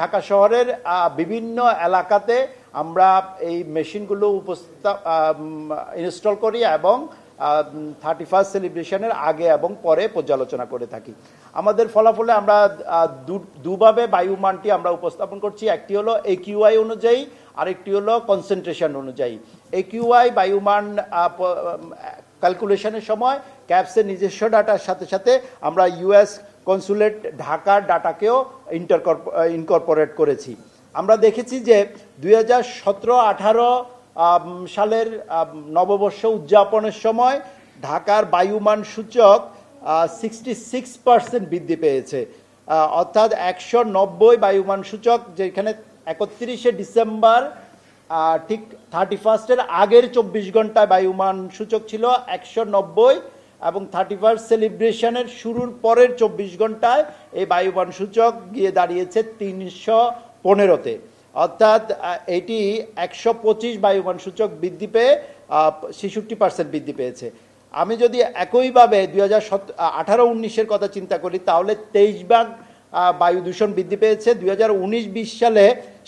ঢাকা শহরের বিভিন্ন এলাকাতে আমরা এই মেশিনগুলো ইনস্টল করি এবং 31st সেলিব্রেশনের আগে এবং পরে পর্যালোচনা করে থাকি। আমাদের ফলাফলে আমরা দুভাবে বায়ুমানটি আমরা উপস্থাপন করছি। একটি হলো AQI অনুযায়ী, আরেকটি হলো কনসেন্ট্রেশন অনুযায়ী। AQI বায়ুমান ক্যালকুলেশনের সময় ক্যাপসের নিজস্ব ডাটার সাথে সাথে আমরা US কনসুলেট ঢাকার ডাটাকেও ইনকর্পোরেট করেছি। আমরা দেখেছি যে 2017-18 সালের নববর্ষ উদযাপনের সময় ঢাকার বায়ুমান সূচক 66% বৃদ্ধি পেয়েছে, অর্থাৎ 190 বায়ুমান সূচক, যেখানে 31শে ডিসেম্বর ঠিক 31স্টের আগের 24 ঘন্টায় বায়ুমান সূচক ছিল 190 এবং 31st সেলিব্রেশনের শুরুর পরের 24 ঘন্টায় এই বায়ুমান সূচক গিয়ে দাঁড়িয়েছে 315-তে, অর্থাৎ এটি 125 বায়ুমান সূচক বৃদ্ধি পেয়ে 66% বৃদ্ধি পেয়েছে। আমি যদি একইভাবে 2018-19-এর কথা চিন্তা করি তাহলে 23 ভাগ বায়ু দূষণ বৃদ্ধি পেয়েছে। 2019-20 সালে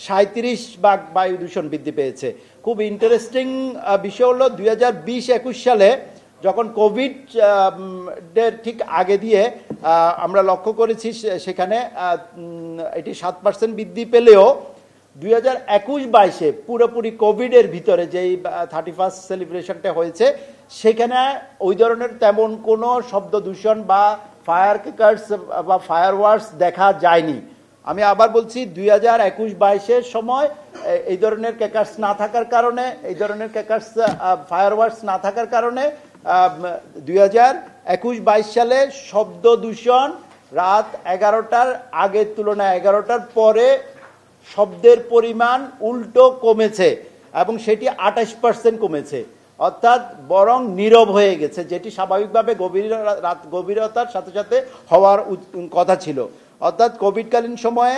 37 ভাগ বায়ু দূষণ বৃদ্ধি পেয়েছে। খুব ইন্টারেস্টিং বিষয় হলো 2020-21 সালে যখন কোভিড এর ঠিক আগে দিয়ে আমরা লক্ষ্য করেছি সেখানে এটি 7% বৃদ্ধি পেলেও 2021-22-এ পুরোপুরি কোভিডের ভিতরে যেই 31st সেলিব্রেশনটা হয়েছে সেখানে ওই ধরনের তেমন কোনো শব্দ দূষণ বা ফায়ার ক্র্যাকার্স বা ফায়ারওয়ার্কস দেখা যায়নি। আমি আবার বলছি 2021-22-এর সময় এই ধরনের ক্র্যাকার্স না থাকার কারণে, এই ধরনের ক্র্যাকার্স ফায়ারওয়ার্কস না থাকার কারণে 2021-22 সালে শব্দ দূষণ রাত 11টার আগের তুলনায় 11টার পরে শব্দের পরিমাণ উল্টো কমেছে এবং সেটি 28% কমেছে, অর্থাৎ বরং নীরব হয়ে গেছে, যেটি স্বাভাবিকভাবে গভীরতার সাথে সাথে হওয়ার কথা ছিল। অর্থাৎ কোভিডকালীন সময়ে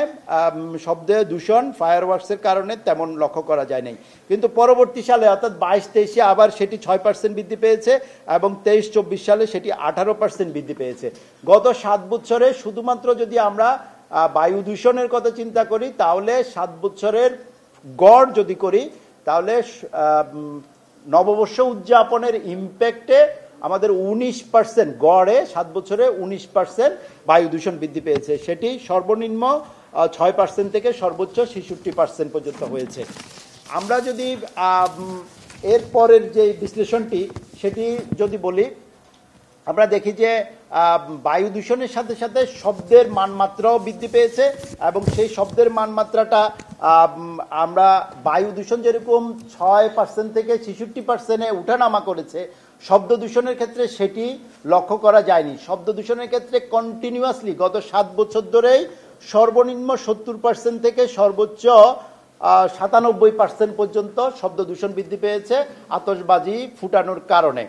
শব্দে দূষণ ফায়ারওয়ার্কসের কারণে তেমন লক্ষ্য করা যায় নাই, কিন্তু পরবর্তী সালে অর্থাৎ 22-23-এ আবার সেটি 6% বৃদ্ধি পেয়েছে এবং 23-24 সালে সেটি 18% বৃদ্ধি পেয়েছে। গত 7 বছরে শুধুমাত্র যদি আমরা বায়ু দূষণের কথা চিন্তা করি তাহলে 7 বছরের গড় যদি করি তাহলে নববর্ষ উদযাপনের ইম্প্যাক্টে আমাদের 19% গড়ে 7 বছরে 19% বায়ু দূষণ বৃদ্ধি পেয়েছে। সেটি সর্বনিম্ন 6% থেকে সর্বোচ্চ 66% পর্যন্ত হয়েছে। আমরা যদি এর পরের যে বিশ্লেষণটি সেটি যদি বলি, আমরা দেখি যে বায়ু দূষণের সাথে সাথে শব্দের মানমাত্রাও বৃদ্ধি পেয়েছে এবং সেই শব্দের মানমাত্রাটা আমরা বায়ু দূষণ যেরকম 6% থেকে 66%-এ উঠানামা করেছে, শব্দ দূষণের ক্ষেত্রে সেটি লক্ষ্য করা যায়নি। শব্দ দূষণের ক্ষেত্রে কন্টিনিউয়াসলি গত 7 বছর ধরেই সর্বনিম্ন 70% থেকে সর্বোচ্চ 97% পর্যন্ত শব্দ দূষণ বৃদ্ধি পেয়েছে আতশবাজি ফুটানোর কারণে।